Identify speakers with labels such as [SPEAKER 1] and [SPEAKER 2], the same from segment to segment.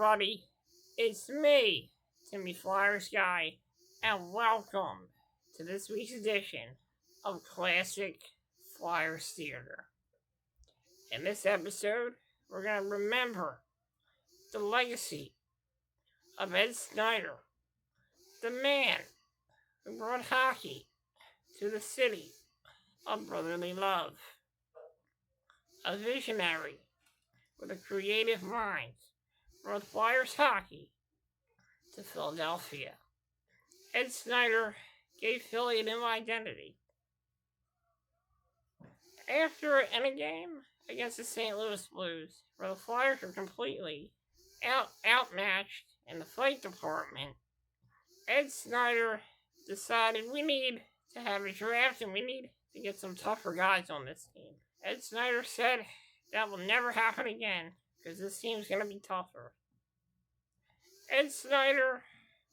[SPEAKER 1] everybody. It's me, Timmy Flyersguy, and welcome to this week's edition of Classic Flyers Theater. In this episode, we're going to remember the legacy of Ed Snider, the man who brought hockey to the city of brotherly love, a visionary with a creative mind, brought Flyers hockey to Philadelphia. Ed Snider gave Philly a new identity. After a game against the St. Louis Blues, where the Flyers were completely outmatched in the fight department, Ed Snider decided we need to have a draft and we need to get some tougher guys on this team. Ed Snider said that will never happen again because this team's going to be tougher. Ed Snider,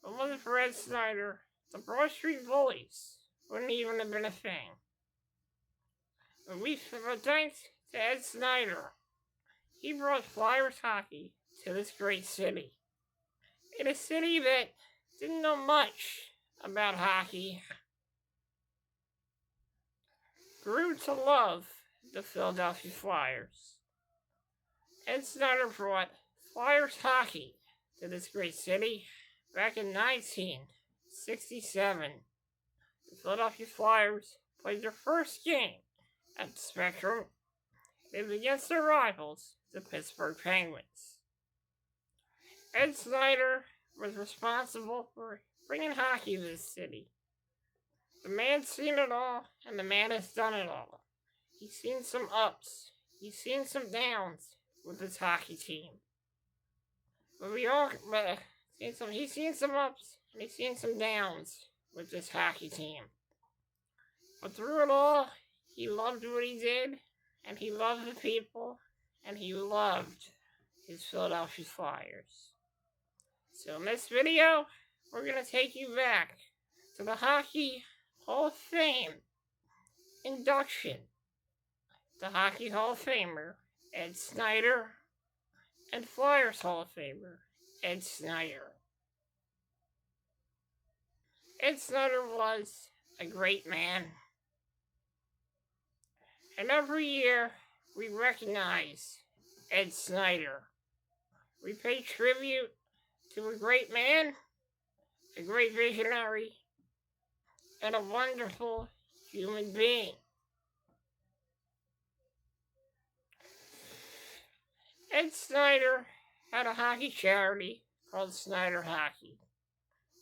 [SPEAKER 1] if it wasn't for Ed Snider, the Broad Street Bullies wouldn't even have been a thing. But thanks to Ed Snider, he brought Flyers hockey to this great city. In a city that didn't know much about hockey, grew to love the Philadelphia Flyers. Ed Snider brought Flyers hockey to this great city back in 1967. The Philadelphia Flyers played their first game at the Spectrum. It was against their rivals, the Pittsburgh Penguins. Ed Snider was responsible for bringing hockey to this city. The man's seen it all, and the man has done it all. He's seen some ups, he's seen some downs with this hockey team. He's seen some ups, and he's seen some downs with this hockey team. But through it all, he loved what he did, and he loved the people, and he loved his Philadelphia Flyers. So in this video, we're going to take you back to the Hockey Hall of Fame induction. The Hockey Hall of Famer, Ed Snider, and Flyers Hall of Famer, Ed Snider. Ed Snider was a great man. And every year, we recognize Ed Snider. We pay tribute to a great man, a great visionary, and a wonderful human being. Ed Snider had a hockey charity called Snider Hockey,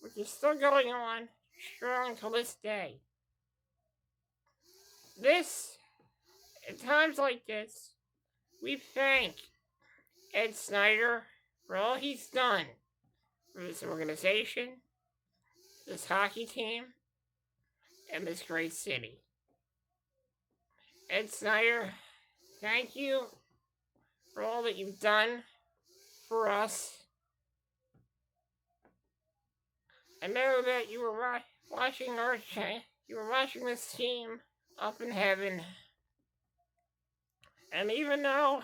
[SPEAKER 1] which is still going on strong to this day. At times like this, we thank Ed Snider for all he's done for this organization, this hockey team, and this great city. Ed Snider, thank you for all that you've done for us. I know that you were watching this team up in heaven. And even though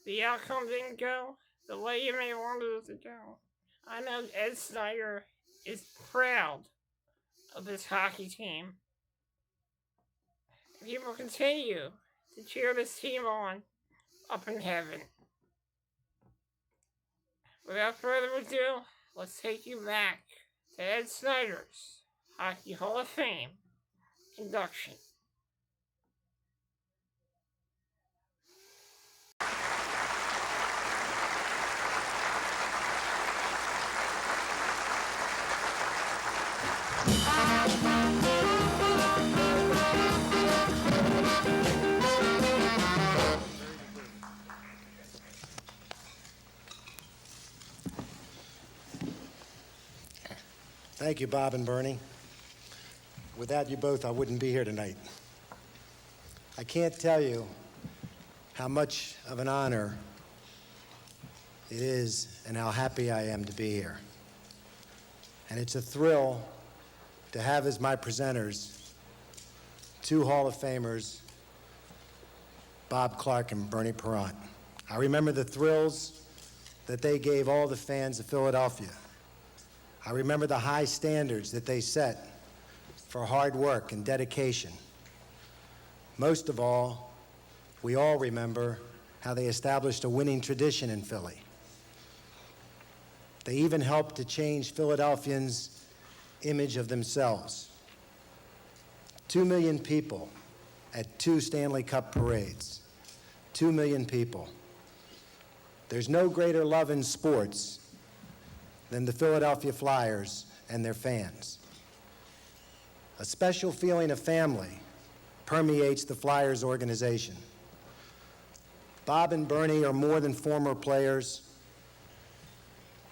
[SPEAKER 1] the outcome didn't go the way you may have wanted it to go, I know Ed Snider is proud of this hockey team. He will continue to cheer this team on up in heaven. Without further ado, let's take you back to Ed Snider's Hockey Hall of Fame induction.
[SPEAKER 2] Thank you, Bob and Bernie. Without you both, I wouldn't be here tonight. I can't tell you how much of an honor it is and how happy I am to be here. And it's a thrill to have as my presenters two Hall of Famers, Bob Clark and Bernie Perrant. I remember the thrills that they gave all the fans of Philadelphia. I remember the high standards that they set for hard work and dedication. Most of all, we all remember how they established a winning tradition in Philly. They even helped to change Philadelphians' image of themselves. 2 million people at 2 Stanley Cup parades. 2 million people. There's no greater love in sports than the Philadelphia Flyers and their fans. A special feeling of family permeates the Flyers organization. Bob and Bernie are more than former players.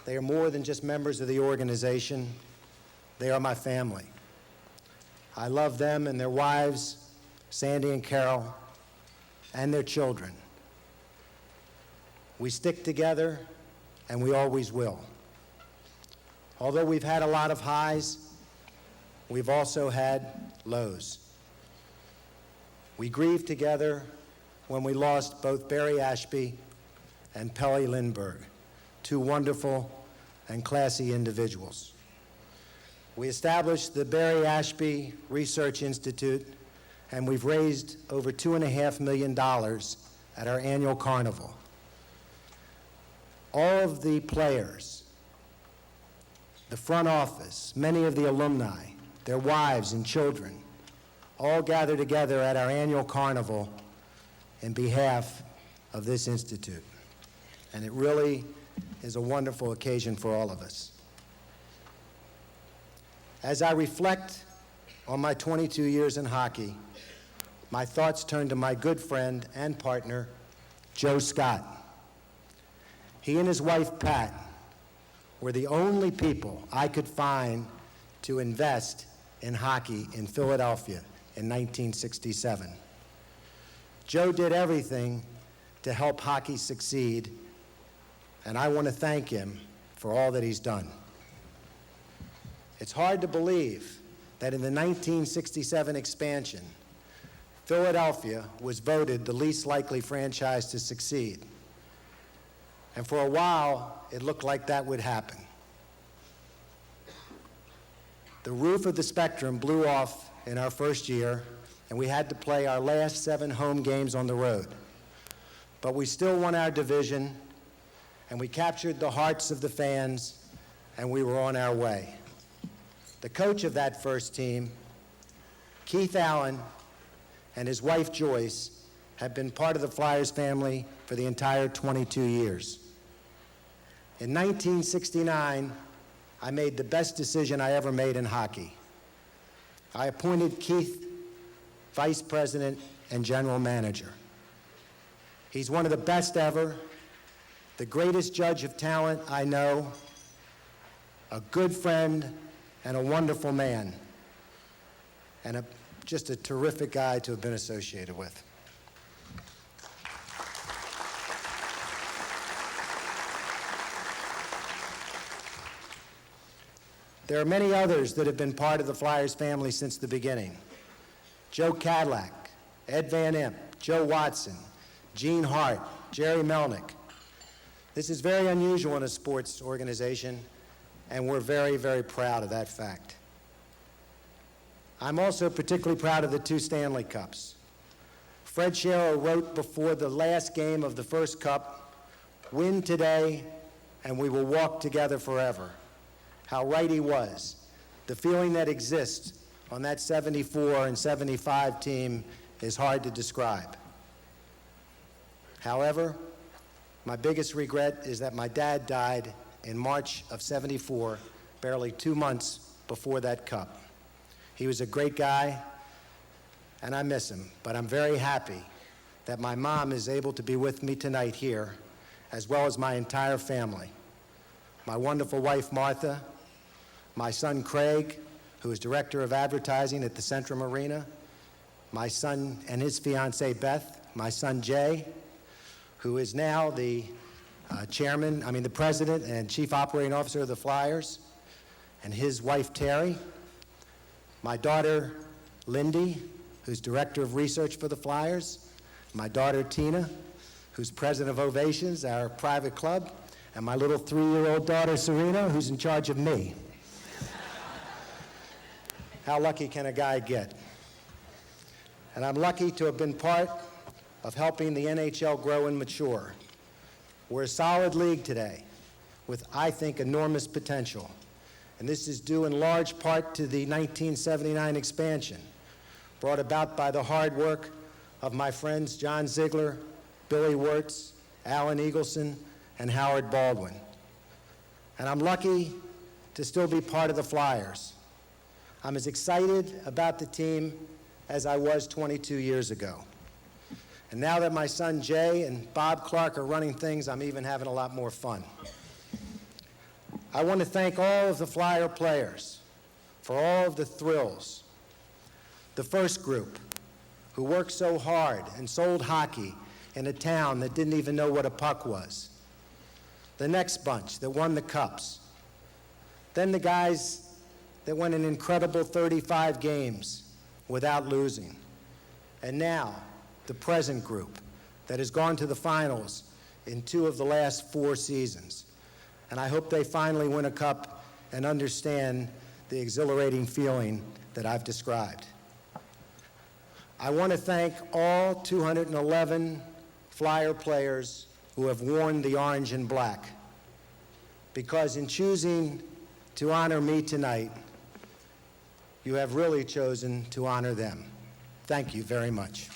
[SPEAKER 2] They are more than just members of the organization. They are my family. I love them and their wives, Sandy and Carol, and their children. We stick together, and we always will. Although we've had a lot of highs, we've also had lows. We grieved together when we lost both Barry Ashby and Pelle Lindbergh, 2 wonderful and classy individuals. We established the Barry Ashby Research Institute, and we've raised over $2.5 million at our annual carnival. All of the players, the front office, many of the alumni, their wives and children, all gather together at our annual carnival in behalf of this institute. And it really is a wonderful occasion for all of us. As I reflect on my 22 years in hockey, my thoughts turn to my good friend and partner, Joe Scott. He and his wife, Pat, were the only people I could find to invest in hockey in Philadelphia in 1967. Joe did everything to help hockey succeed, and I want to thank him for all that he's done. It's hard to believe that in the 1967 expansion, Philadelphia was voted the least likely franchise to succeed. And for a while, it looked like that would happen. The roof of the Spectrum blew off in our first year, and we had to play our last 7 home games on the road. But we still won our division, and we captured the hearts of the fans, and we were on our way. The coach of that first team, Keith Allen, and his wife Joyce have been part of the Flyers family for the entire 22 years. In 1969, I made the best decision I ever made in hockey. I appointed Keith vice president and general manager. He's one of the best ever, the greatest judge of talent I know, a good friend and a wonderful man, and just a terrific guy to have been associated with. There are many others that have been part of the Flyers family since the beginning. Joe Cadillac, Ed Van Imp, Joe Watson, Gene Hart, Jerry Melnick. This is very unusual in a sports organization, and we're very, very proud of that fact. I'm also particularly proud of the 2 Stanley Cups. Fred Scherrer wrote before the last game of the first cup, "Win today, and we will walk together forever." How right he was. The feeling that exists on that 74 and 75 team is hard to describe. However, my biggest regret is that my dad died in March of '74, barely 2 months before that cup. He was a great guy, and I miss him, but I'm very happy that my mom is able to be with me tonight here, as well as my entire family. My wonderful wife, Martha, my son, Craig, who is director of advertising at the Centrum Arena, my son and his fiancee, Beth, my son, Jay, who is now the the president and chief operating officer of the Flyers, and his wife, Terry, my daughter, Lindy, who's director of research for the Flyers, my daughter, Tina, who's president of Ovations, our private club, and my little 3-year-old daughter, Serena, who's in charge of me. How lucky can a guy get? And I'm lucky to have been part of helping the NHL grow and mature. We're a solid league today with, I think, enormous potential. And this is due in large part to the 1979 expansion, brought about by the hard work of my friends John Ziegler, Billy Wirtz, Alan Eagleson, and Howard Baldwin. And I'm lucky to still be part of the Flyers. I'm as excited about the team as I was 22 years ago. And now that my son Jay and Bob Clark are running things, I'm even having a lot more fun. I want to thank all of the Flyer players for all of the thrills. The first group, who worked so hard and sold hockey in a town that didn't even know what a puck was. The next bunch that won the cups. Then the guys that won an incredible 35 games without losing. And now, the present group that has gone to the finals in 2 of the last 4 seasons. And I hope they finally win a cup and understand the exhilarating feeling that I've described. I want to thank all 211 Flyer players who have worn the orange and black, because in choosing to honor me tonight, you have really chosen to honor them. Thank you very much.